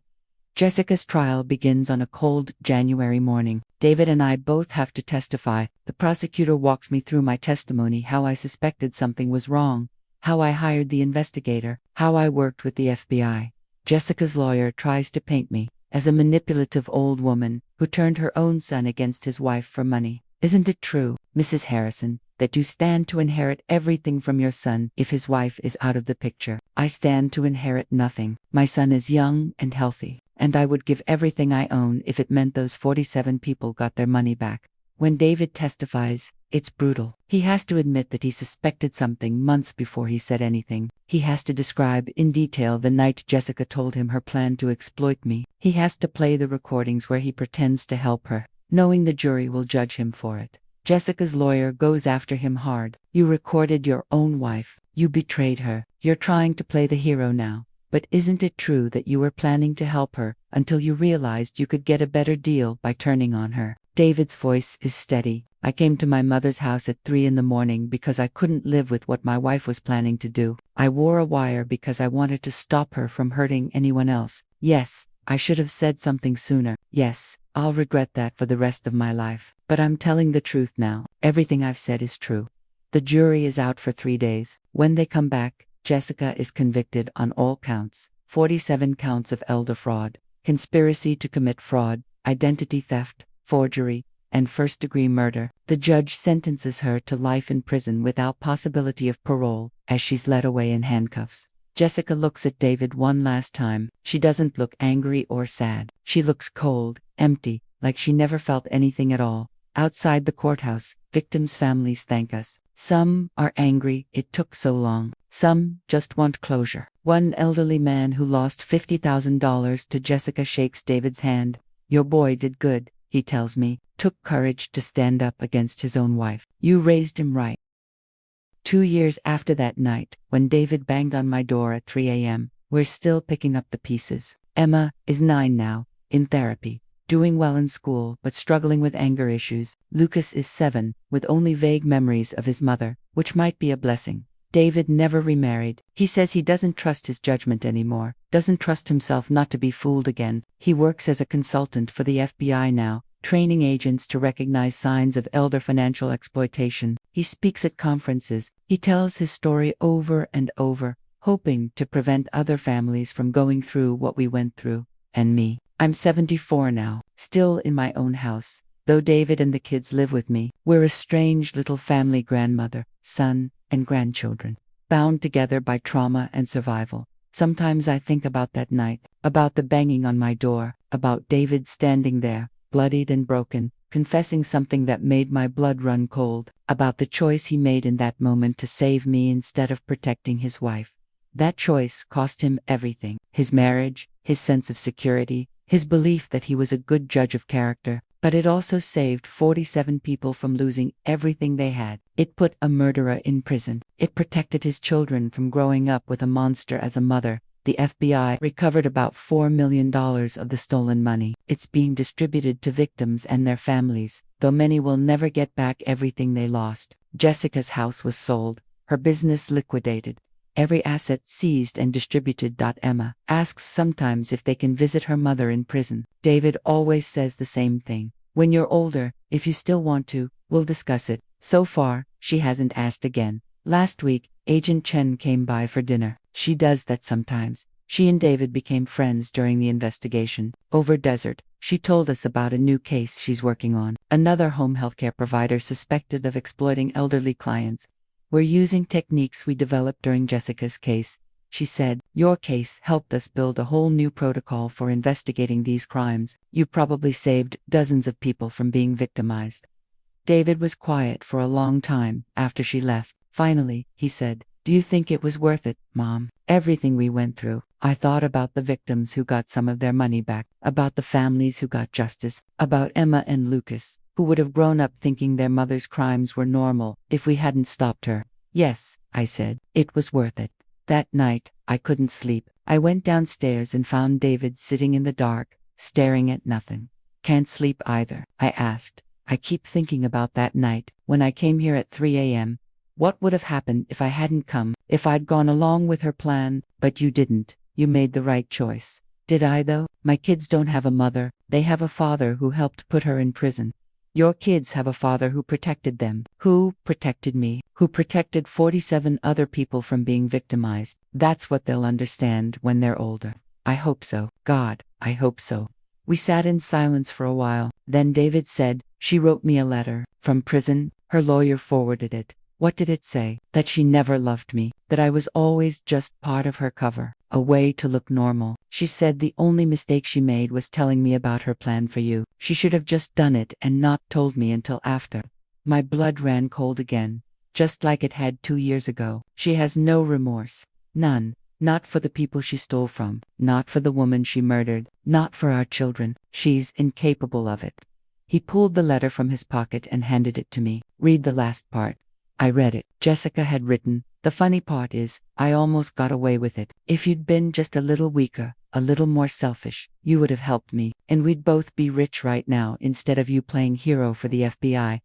Jessica's trial begins on a cold January morning. David and I both have to testify. The prosecutor walks me through my testimony, how I suspected something was wrong, how I hired the investigator, how I worked with the FBI. Jessica's lawyer tries to paint me as a manipulative old woman who turned her own son against his wife for money. Isn't it true, Mrs. Harrison, that you stand to inherit everything from your son if his wife is out of the picture? I stand to inherit nothing. My son is young and healthy, and I would give everything I own if it meant those 47 people got their money back. When David testifies, it's brutal. He has to admit that he suspected something months before he said anything. He has to describe in detail the night Jessica told him her plan to exploit me. He has to play the recordings where he pretends to help her, knowing the jury will judge him for it. Jessica's lawyer goes after him hard. You recorded your own wife. You betrayed her. You're trying to play the hero now. But isn't it true that you were planning to help her until you realized you could get a better deal by turning on her? David's voice is steady. I came to my mother's house at 3 in the morning because I couldn't live with what my wife was planning to do. I wore a wire because I wanted to stop her from hurting anyone else. Yes, I should have said something sooner. Yes, I'll regret that for the rest of my life. But I'm telling the truth now. Everything I've said is true. The jury is out for 3 days. When they come back, Jessica is convicted on all counts. 47 counts of elder fraud, conspiracy to commit fraud, identity theft, forgery, and first-degree murder. The judge sentences her to life in prison without possibility of parole, as she's led away in handcuffs. Jessica looks at David one last time. She doesn't look angry or sad. She looks cold, empty, like she never felt anything at all. Outside the courthouse, victims' families thank us. Some are angry it took so long. Some just want closure. One elderly man who lost $50,000 to Jessica shakes David's hand. Your boy did good, he tells me, took courage to stand up against his own wife. You raised him right. 2 years after that night, when David banged on my door at 3 a.m., we're still picking up the pieces. Emma is 9 now, in therapy. doing well in school but struggling with anger issues. Lucas is 7, with only vague memories of his mother, which might be a blessing. David never remarried. He says he doesn't trust his judgment anymore, doesn't trust himself not to be fooled again. He works as a consultant for the FBI now, training agents to recognize signs of elder financial exploitation. He speaks at conferences. He tells his story over and over, hoping to prevent other families from going through what we went through. And me. I'm 74 now, still in my own house. Though David and the kids live with me, we're a strange little family, grandmother, son, and grandchildren, bound together by trauma and survival. Sometimes I think about that night, about the banging on my door, about David standing there, bloodied and broken, confessing something that made my blood run cold, about the choice he made in that moment to save me instead of protecting his wife. That choice cost him everything: his marriage, his sense of security, his belief that he was a good judge of character. But it also saved 47 people from losing everything they had. It put a murderer in prison. It protected his children from growing up with a monster as a mother. The FBI recovered about $4 million of the stolen money. It's being distributed to victims and their families, though many will never get back everything they lost. Jessica's house was sold, her business liquidated, every asset seized and distributed. Emma asks sometimes if they can visit her mother in prison. David always says the same thing: when you're older, if you still want to, we'll discuss it. So far, she hasn't asked again. Last week, Agent Chen came by for dinner. She does that sometimes. She and David became friends during the investigation. Over dessert, she told us about a new case she's working on. Another home healthcare provider suspected of exploiting elderly clients. We're using techniques we developed during Jessica's case. She said, your case helped us build a whole new protocol for investigating these crimes. You probably saved dozens of people from being victimized. David was quiet for a long time after she left. Finally, he said, do you think it was worth it, Mom? Everything we went through. I thought about the victims who got some of their money back, about the families who got justice, about Emma and Lucas, who would have grown up thinking their mother's crimes were normal if we hadn't stopped her. Yes, I said, it was worth it. That night, I couldn't sleep. I went downstairs and found David sitting in the dark, staring at nothing. Can't sleep either, I asked. I keep thinking about that night, when I came here at 3 a.m. What would have happened if I hadn't come, if I'd gone along with her plan? But you didn't. You made the right choice. Did I, though? My kids don't have a mother. They have a father who helped put her in prison. Your kids have a father who protected them, who protected me, who protected 47 other people from being victimized. That's what they'll understand when they're older. I hope so. God, I hope so. We sat in silence for a while. Then David said, she wrote me a letter. From prison, her lawyer forwarded it. What did it say? That she never loved me, that I was always just part of her cover, a way to look normal. She said the only mistake she made was telling me about her plan for you. She should have just done it and not told me until after. My blood ran cold again, just like it had 2 years ago. She has no remorse. None. Not for the people she stole from, not for the woman she murdered, not for our children. She's incapable of it. He pulled the letter from his pocket and handed it to me. Read the last part. I read it. Jessica had written, the funny part is, I almost got away with it. If you'd been just a little weaker, a little more selfish, you would have helped me, and we'd both be rich right now instead of you playing hero for the FBI.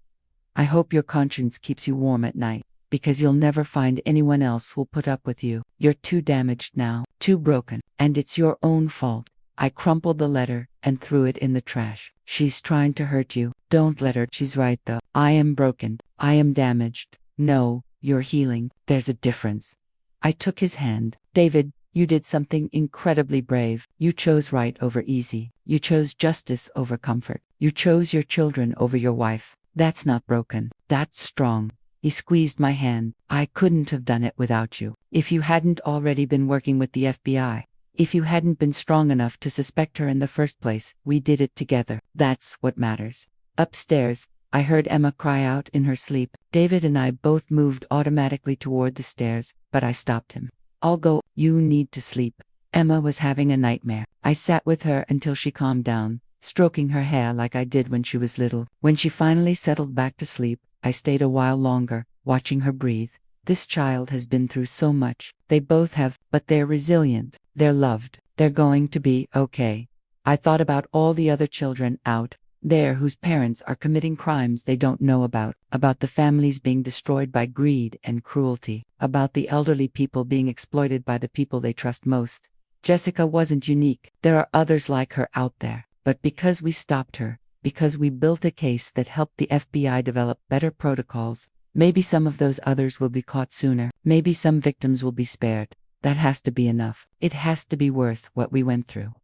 I hope your conscience keeps you warm at night, because you'll never find anyone else who'll put up with you. You're too damaged now, too broken, and it's your own fault. I crumpled the letter and threw it in the trash. She's trying to hurt you. Don't let her. She's right though. I am broken. I am damaged. No, you're healing. There's a difference. I took his hand. David, you did something incredibly brave. You chose right over easy. You chose justice over comfort. You chose your children over your wife. That's not broken. That's strong. He squeezed my hand. I couldn't have done it without you. If you hadn't already been working with the FBI. If you hadn't been strong enough to suspect her in the first place. We did it together. That's what matters. Upstairs, I heard Emma cry out in her sleep. David and I both moved automatically toward the stairs, but I stopped him. I'll go. You need to sleep. Emma was having a nightmare. I sat with her until she calmed down, stroking her hair like I did when she was little. When she finally settled back to sleep, I stayed a while longer, watching her breathe. This child has been through so much. They both have, but they're resilient. They're loved. They're going to be okay. I thought about all the other children out there whose parents are committing crimes they don't know about the families being destroyed by greed and cruelty, about the elderly people being exploited by the people they trust most. Jessica wasn't unique. There are others like her out there. But because we stopped her, because we built a case that helped the FBI develop better protocols, maybe some of those others will be caught sooner. Maybe some victims will be spared. That has to be enough. It has to be worth what we went through.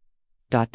5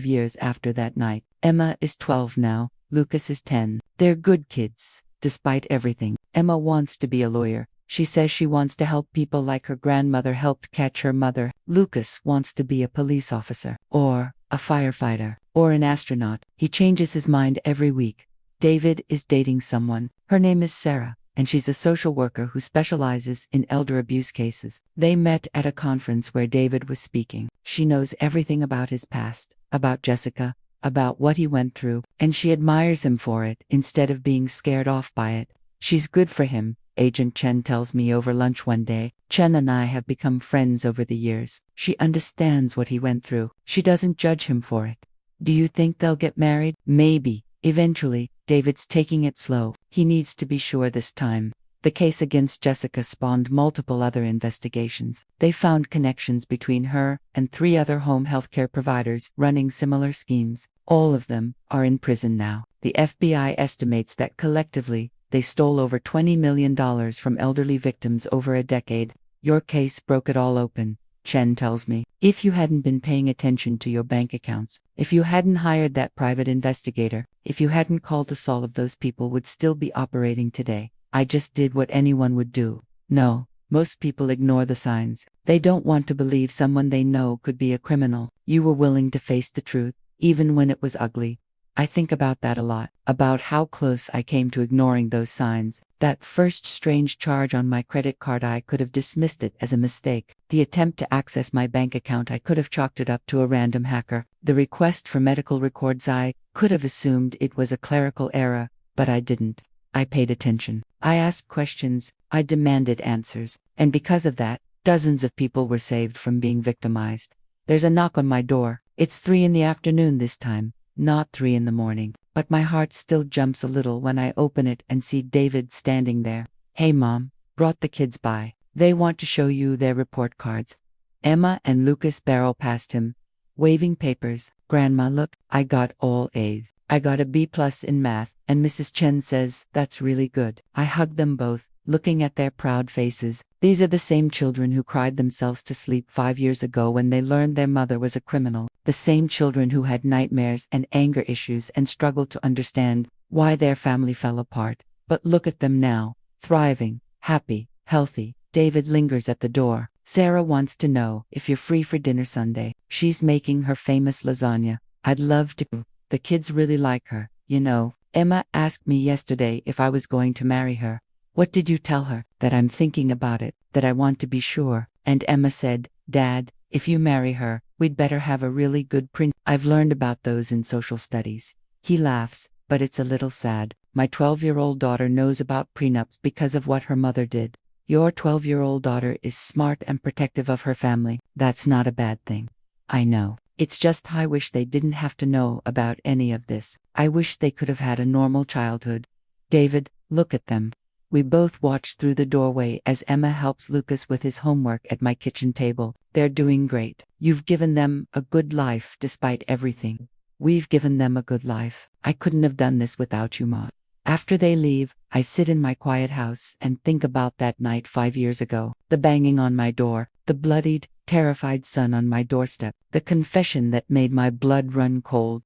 years after that night. Emma is 12 now. Lucas is 10. They're good kids, despite everything. Emma wants to be a lawyer. She says she wants to help people like her grandmother helped catch her mother. Lucas wants to be a police officer, or a firefighter, or an astronaut. He changes his mind every week. David is dating someone. Her name is Sarah, and she's a social worker who specializes in elder abuse cases. They met at a conference where David was speaking. She knows everything about his past, about Jessica, about what he went through, and she admires him for it instead of being scared off by it. She's good for him, Agent Chen tells me over lunch one day. Chen and I have become friends over the years. She understands what he went through. She doesn't judge him for it. Do you think they'll get married? Maybe. Eventually. David's taking it slow. He needs to be sure this time. The case against Jessica spawned multiple other investigations. They found connections between her and 3 other home healthcare providers running similar schemes. All of them are in prison now. The FBI estimates that collectively, they stole over $20 million from elderly victims over a decade. Your case broke it all open, Chen tells me. If you hadn't been paying attention to your bank accounts, if you hadn't hired that private investigator, if you hadn't called us, all of those people would still be operating today. I just did what anyone would do. No, most people ignore the signs. They don't want to believe someone they know could be a criminal. You were willing to face the truth, even when it was ugly. I think about that a lot, about how close I came to ignoring those signs. That first strange charge on my credit card, I could have dismissed it as a mistake. The attempt to access my bank account, I could have chalked it up to a random hacker. The request for medical records, I could have assumed it was a clerical error, but I didn't. I paid attention. I asked questions. I demanded answers. And because of that, dozens of people were saved from being victimized. There's a knock on my door. It's 3 in the afternoon this time. Not 3 in the morning, but my heart still jumps a little when I open it and see David standing there. Hey Mom, brought the kids by. They want to show you their report cards. Emma and Lucas barrel past him, waving papers. Grandma, look, I got all A's. I got a B+ in math, and Mrs. Chen says that's really good. I hug them both, looking at their proud faces. These are the same children who cried themselves to sleep 5 years ago when they learned their mother was a criminal. The same children who had nightmares and anger issues and struggled to understand why their family fell apart. But look at them now, thriving, happy, healthy. David lingers at the door. Sarah wants to know if you're free for dinner Sunday. She's making her famous lasagna. I'd love to. The kids really like her, you know. Emma asked me yesterday if I was going to marry her. What did you tell her? That I'm thinking about it, that I want to be sure. And Emma said, Dad, if you marry her, we'd better have a really good print. I've learned about those in social studies. He laughs, but it's a little sad. My 12-year-old daughter knows about prenups because of what her mother did. Your 12-year-old daughter is smart and protective of her family. That's not a bad thing. I know. It's just I wish they didn't have to know about any of this. I wish they could have had a normal childhood. David, look at them. We both watch through the doorway as Emma helps Lucas with his homework at my kitchen table. They're doing great. You've given them a good life despite everything. We've given them a good life. I couldn't have done this without you, Ma. After they leave, I sit in my quiet house and think about that night 5 years ago. The banging on my door, the bloodied, terrified son on my doorstep, the confession that made my blood run cold.